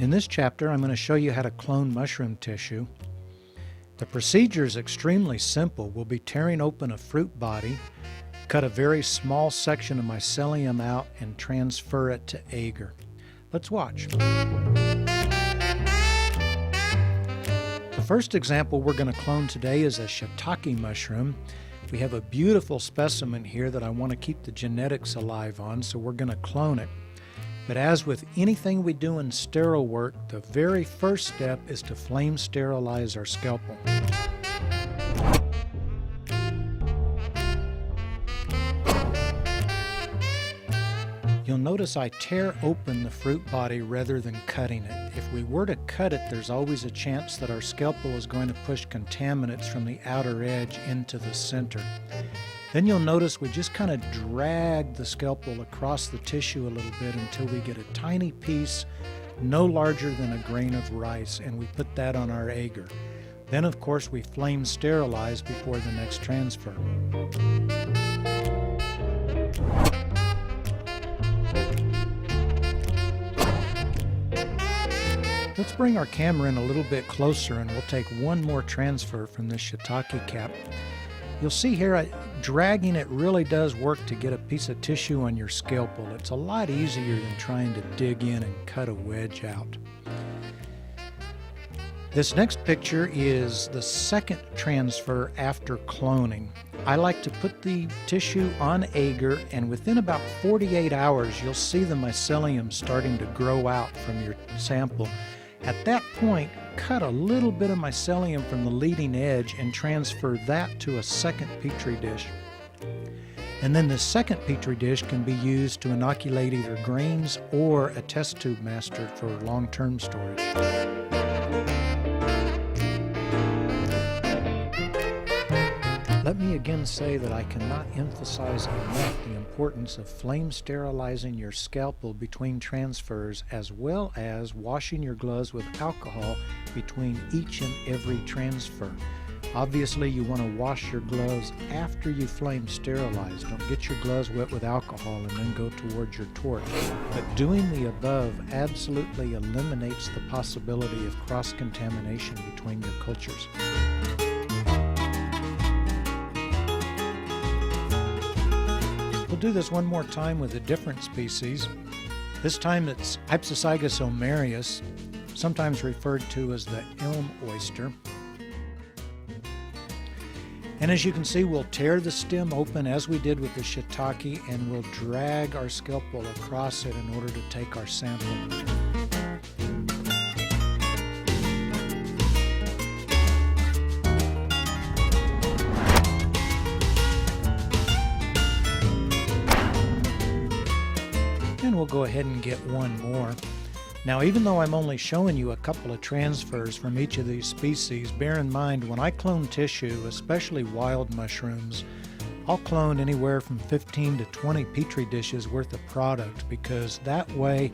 In this chapter, I'm going to show you how to clone mushroom tissue. The procedure is extremely simple. We'll be tearing open a fruit body, cut a very small section of mycelium out, and transfer it to agar. Let's watch. The first example we're going to clone today is a shiitake mushroom. We have a beautiful specimen here that I want to keep the genetics alive on, so we're going to clone it. But as with anything we do in sterile work, the very first step is to flame sterilize our scalpel. You'll notice I tear open the fruit body rather than cutting it. If we were to cut it, there's always a chance that our scalpel is going to push contaminants from the outer edge into the center. Then you'll notice we just kind of drag the scalpel across the tissue a little bit until we get a tiny piece no larger than a grain of rice, and we put that on our agar. Then of course we flame sterilize before the next transfer. Let's bring our camera in a little bit closer and we'll take one more transfer from this shiitake cap. You'll see here, dragging it really does work to get a piece of tissue on your scalpel. It's a lot easier than trying to dig in and cut a wedge out. This next picture is the second transfer after cloning. I like to put the tissue on agar, and within about 48 hours you'll see the mycelium starting to grow out from your sample. At that point, cut a little bit of mycelium from the leading edge and transfer that to a second petri dish. And then the second petri dish can be used to inoculate either grains or a test tube master for long-term storage. Let me again say that I cannot emphasize enough the importance of flame sterilizing your scalpel between transfers, as well as washing your gloves with alcohol between each and every transfer. Obviously, you want to wash your gloves after you flame sterilize. Don't get your gloves wet with alcohol and then go towards your torch. But doing the above absolutely eliminates the possibility of cross-contamination between your cultures. We'll do this one more time with a different species. This time it's Ipsissygus omarius, sometimes referred to as the elm oyster. And as you can see, we'll tear the stem open as we did with the shiitake, and we'll drag our scalpel across it in order to take our sample. And we'll go ahead and get one more. Now, even though I'm only showing you a couple of transfers from each of these species, bear in mind when I clone tissue, especially wild mushrooms, I'll clone anywhere from 15 to 20 petri dishes worth of product, because that way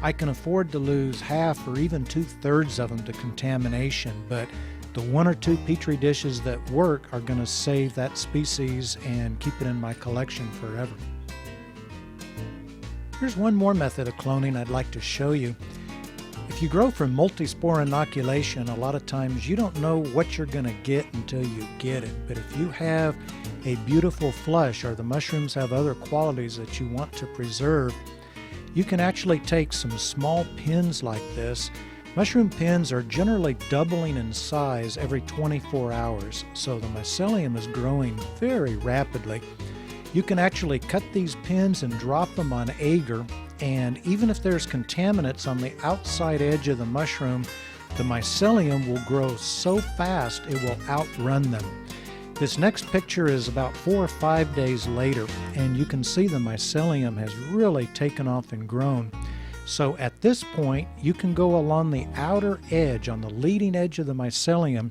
I can afford to lose half or even 2/3 of them to contamination, but the 1 or 2 petri dishes that work are going to save that species and keep it in my collection forever. Here's one more method of cloning I'd like to show you. If you grow from multispore inoculation, a lot of times you don't know what you're going to get until you get it. But if you have a beautiful flush, or the mushrooms have other qualities that you want to preserve, you can actually take some small pins like this. Mushroom pins are generally doubling in size every 24 hours, so the mycelium is growing very rapidly. You can actually cut these pins and drop them on agar, and even if there's contaminants on the outside edge of the mushroom, the mycelium will grow so fast it will outrun them. This next picture is about 4 or 5 days later, and you can see the mycelium has really taken off and grown. So at this point, you can go along the outer edge, on the leading edge of the mycelium,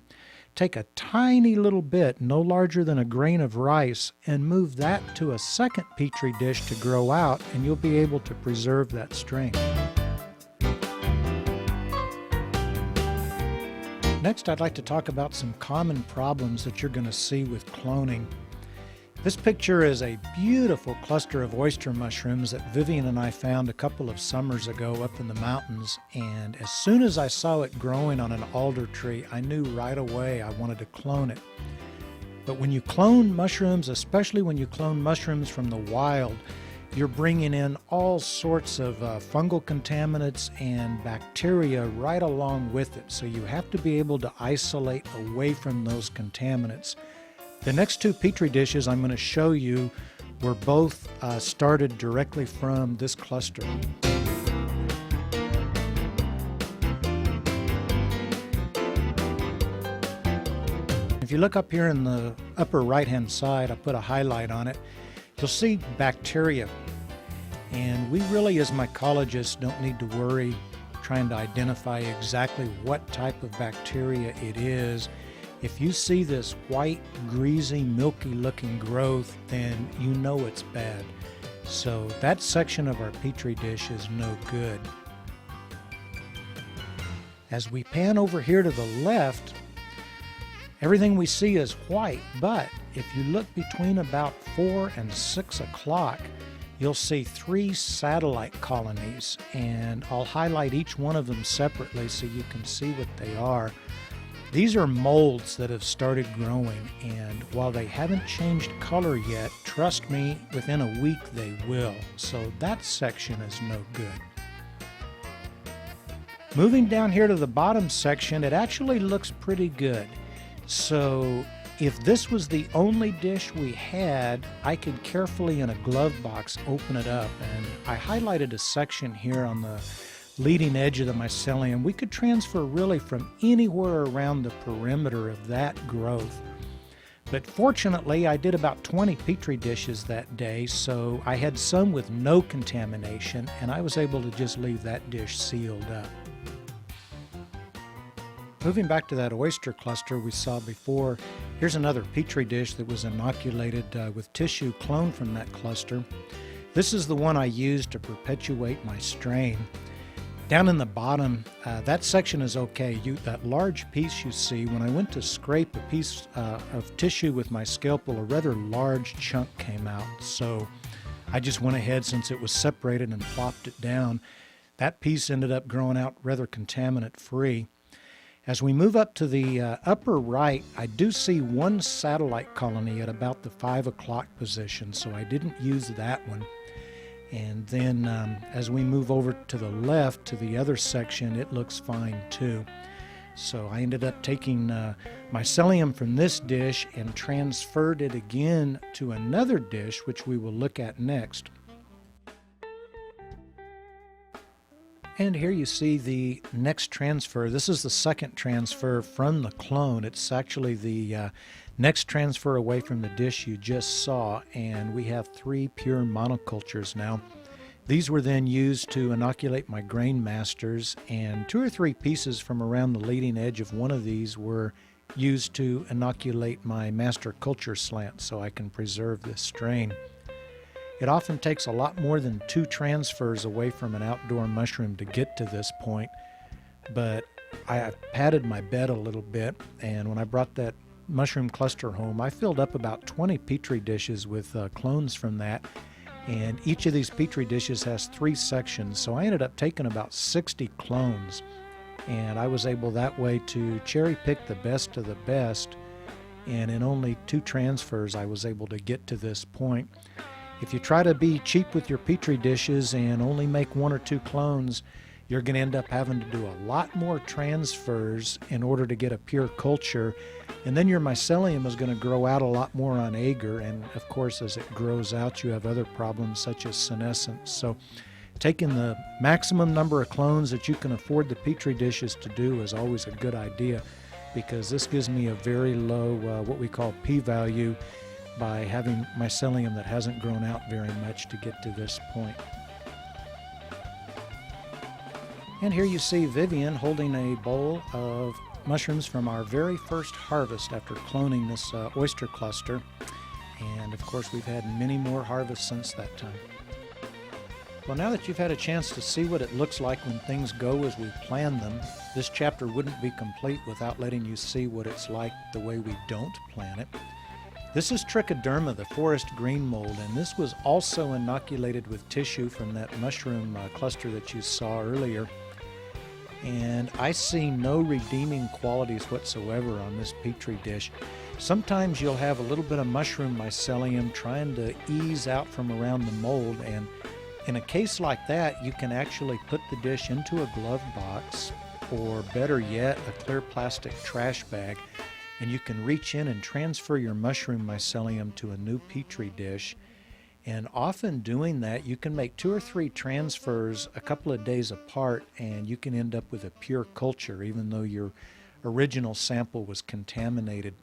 take a tiny little bit, no larger than a grain of rice, and move that to a second petri dish to grow out, and you'll be able to preserve that strain. Next, I'd like to talk about some common problems that you're going to see with cloning. This picture is a beautiful cluster of oyster mushrooms that Vivian and I found a couple of summers ago up in the mountains, and as soon as I saw it growing on an alder tree, I knew right away I wanted to clone it. But when you clone mushrooms, especially when you clone mushrooms from the wild, you're bringing in all sorts of fungal contaminants and bacteria right along with it, so you have to be able to isolate away from those contaminants. The next two Petri dishes I'm going to show you were both started directly from this cluster. If you look up here in the upper right-hand side, I put a highlight on it, you'll see bacteria. And we really, as mycologists, don't need to worry trying to identify exactly what type of bacteria it is. If you see this white, greasy, milky-looking growth, then you know it's bad. So that section of our Petri dish is no good. As we pan over here to the left, everything we see is white, but if you look between about 4 and 6 o'clock, you'll see 3 satellite colonies, and I'll highlight each one of them separately so you can see what they are. These are molds that have started growing, and while they haven't changed color yet, trust me, within a week they will. So that section is no good. Moving down here to the bottom section, it actually looks pretty good. So if this was the only dish we had, I could carefully in a glove box open it up, and I highlighted a section here on the leading edge of the mycelium. We could transfer really from anywhere around the perimeter of that growth. But fortunately, I did about 20 Petri dishes that day, so I had some with no contamination, and I was able to just leave that dish sealed up. Moving back to that oyster cluster we saw before, here's another Petri dish that was inoculated with tissue cloned from that cluster. This is the one I used to perpetuate my strain. Down in the bottom, that section is okay. That large piece you see, when I went to scrape a piece of tissue with my scalpel, a rather large chunk came out. So I just went ahead, since it was separated, and plopped it down. That piece ended up growing out rather contaminant-free. As we move up to the upper right, I do see one satellite colony at about the 5 o'clock position, so I didn't use that one. And then as we move over to the left to the other section, it looks fine too. So I ended up taking mycelium from this dish and transferred it again to another dish, which we will look at next. And here you see the next transfer. This is the second transfer from the clone. It's actually the next transfer away from the dish you just saw, and we have 3 pure monocultures now. These were then used to inoculate my grain masters, and 2 or 3 pieces from around the leading edge of one of these were used to inoculate my master culture slant so I can preserve this strain. It often takes a lot more than 2 transfers away from an outdoor mushroom to get to this point, but I padded my bed a little bit, and when I brought that mushroom cluster home, I filled up about 20 Petri dishes with clones from that, and each of these Petri dishes has 3 sections, so I ended up taking about 60 clones, and I was able that way to cherry pick the best of the best, and in only 2 transfers I was able to get to this point. If you try to be cheap with your Petri dishes and only make 1 or 2 clones, you're going to end up having to do a lot more transfers in order to get a pure culture, and then your mycelium is going to grow out a lot more on agar, and of course as it grows out you have other problems such as senescence. So taking the maximum number of clones that you can afford the Petri dishes to do is always a good idea, because this gives me a very low what we call p-value by having mycelium that hasn't grown out very much to get to this point. And here you see Vivian holding a bowl of mushrooms from our very first harvest after cloning this oyster cluster. And of course we've had many more harvests since that time. Well, now that you've had a chance to see what it looks like when things go as we plan them, this chapter wouldn't be complete without letting you see what it's like the way we don't plan it. This is Trichoderma, the forest green mold, and this was also inoculated with tissue from that mushroom cluster that you saw earlier. And I see no redeeming qualities whatsoever on this petri dish. Sometimes you'll have a little bit of mushroom mycelium trying to ease out from around the mold, and in a case like that, you can actually put the dish into a glove box, or better yet, a clear plastic trash bag, and you can reach in and transfer your mushroom mycelium to a new petri dish. And often doing that, you can make 2 or 3 transfers a couple of days apart, and you can end up with a pure culture, even though your original sample was contaminated.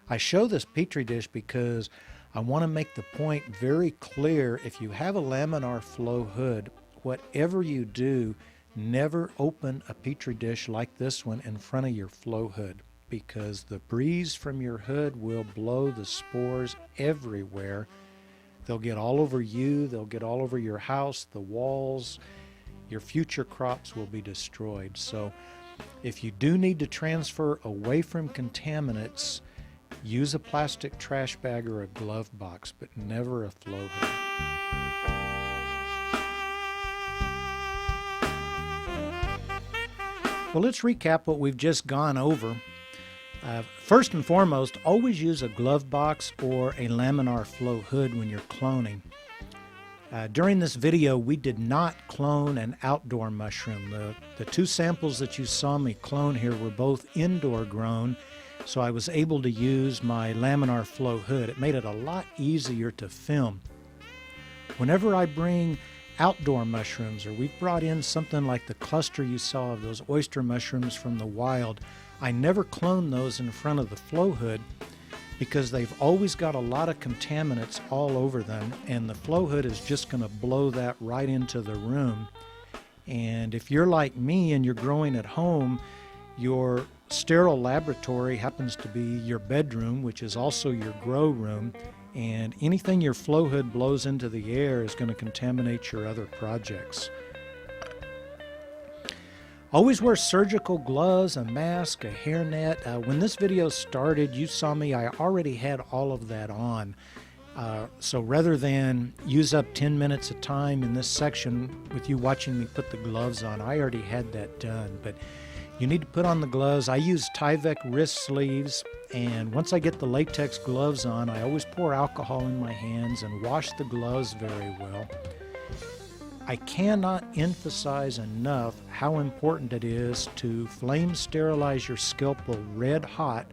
I show this petri dish because I want to make the point very clear. If you have a laminar flow hood, whatever you do, never open a petri dish like this one in front of your flow hood, because the breeze from your hood will blow the spores everywhere. They'll get all over you, they'll get all over your house, the walls. Your future crops will be destroyed. So if you do need to transfer away from contaminants, use a plastic trash bag or a glove box, but never a flow hood. Well, let's recap what we've just gone over. First and foremost, always use a glove box or a laminar flow hood when you're cloning. During this video, we did not clone an outdoor mushroom. The 2 samples that you saw me clone here were both indoor grown, so I was able to use my laminar flow hood. It made it a lot easier to film. Whenever I bring outdoor mushrooms, or we've brought in something like the cluster you saw of those oyster mushrooms from the wild, I never clone those in front of the flow hood because they've always got a lot of contaminants all over them, and the flow hood is just going to blow that right into the room. And if you're like me and you're growing at home, your sterile laboratory happens to be your bedroom, which is also your grow room, and anything your flow hood blows into the air is going to contaminate your other projects. Always wear surgical gloves, a mask, a hairnet. When this video started, you saw me, I already had all of that on. So rather than use up 10 minutes of time in this section with you watching me put the gloves on, I already had that done. But you need to put on the gloves. I use Tyvek wrist sleeves, and once I get the latex gloves on, I always pour alcohol in my hands and wash the gloves very well. I cannot emphasize enough how important it is to flame sterilize your scalpel red hot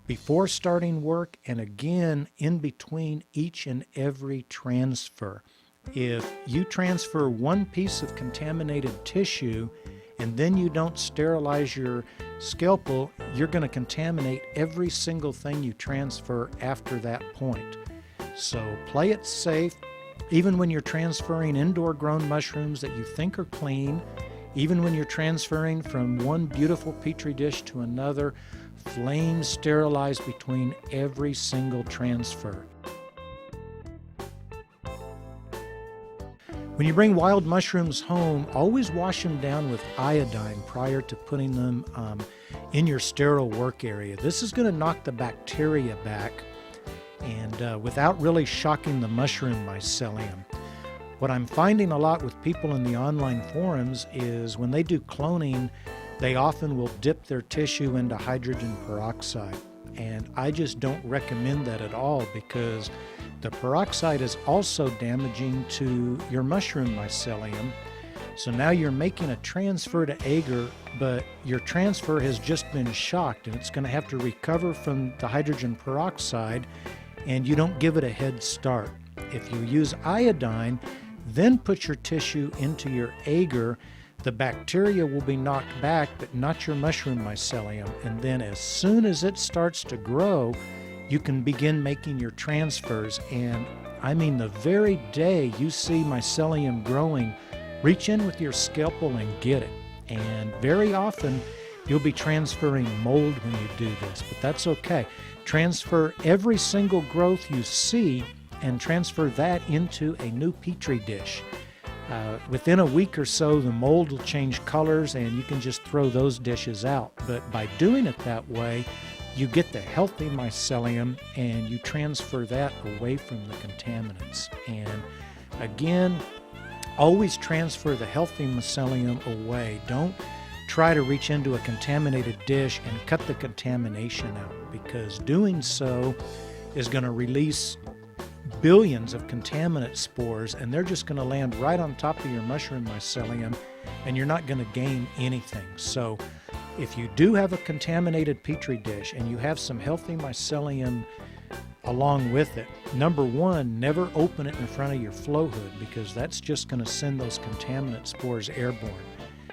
before starting work, and again in between each and every transfer. If you transfer one piece of contaminated tissue and then you don't sterilize your scalpel, you're going to contaminate every single thing you transfer after that point. So play it safe. Even when you're transferring indoor grown mushrooms that you think are clean, even when you're transferring from one beautiful petri dish to another, flame sterilize between every single transfer. When you bring wild mushrooms home, always wash them down with iodine prior to putting them in your sterile work area. This is going to knock the bacteria back, and without really shocking the mushroom mycelium. What I'm finding a lot with people in the online forums is when they do cloning, they often will dip their tissue into hydrogen peroxide. And I just don't recommend that at all, because the peroxide is also damaging to your mushroom mycelium. So now you're making a transfer to agar, but your transfer has just been shocked, and it's going to have to recover from the hydrogen peroxide, and you don't give it a head start. If you use iodine, then put your tissue into your agar, the bacteria will be knocked back, but not your mushroom mycelium. And then as soon as it starts to grow, you can begin making your transfers. And I mean, the very day you see mycelium growing, reach in with your scalpel and get it. And very often, you'll be transferring mold when you do this, but that's okay. Transfer every single growth you see and transfer that into a new petri dish. Within a week or so, the mold will change colors and you can just throw those dishes out. But by doing it that way, you get the healthy mycelium and you transfer that away from the contaminants. And again, always transfer the healthy mycelium away. Don't try to reach into a contaminated dish and cut the contamination out, because doing so is going to release billions of contaminant spores, and they're just going to land right on top of your mushroom mycelium, and you're not going to gain anything. So if you do have a contaminated petri dish and you have some healthy mycelium along with it, number one, never open it in front of your flow hood, because that's just going to send those contaminant spores airborne.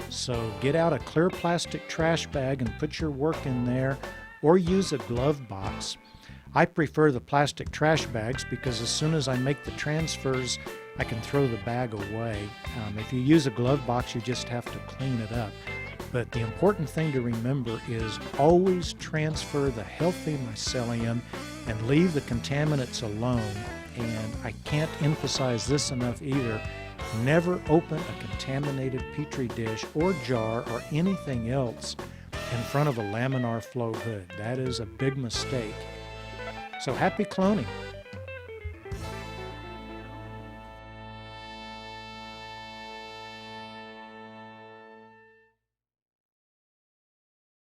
So get out a clear plastic trash bag and put your work in there, or use a glove box. I prefer the plastic trash bags because as soon as I make the transfers, I can throw the bag away. If you use a glove box, you just have to clean it up. But the important thing to remember is always transfer the healthy mycelium and leave the contaminants alone. And I can't emphasize this enough either. Never open a contaminated petri dish or jar or anything else in front of a laminar flow hood. That is a big mistake. So happy cloning.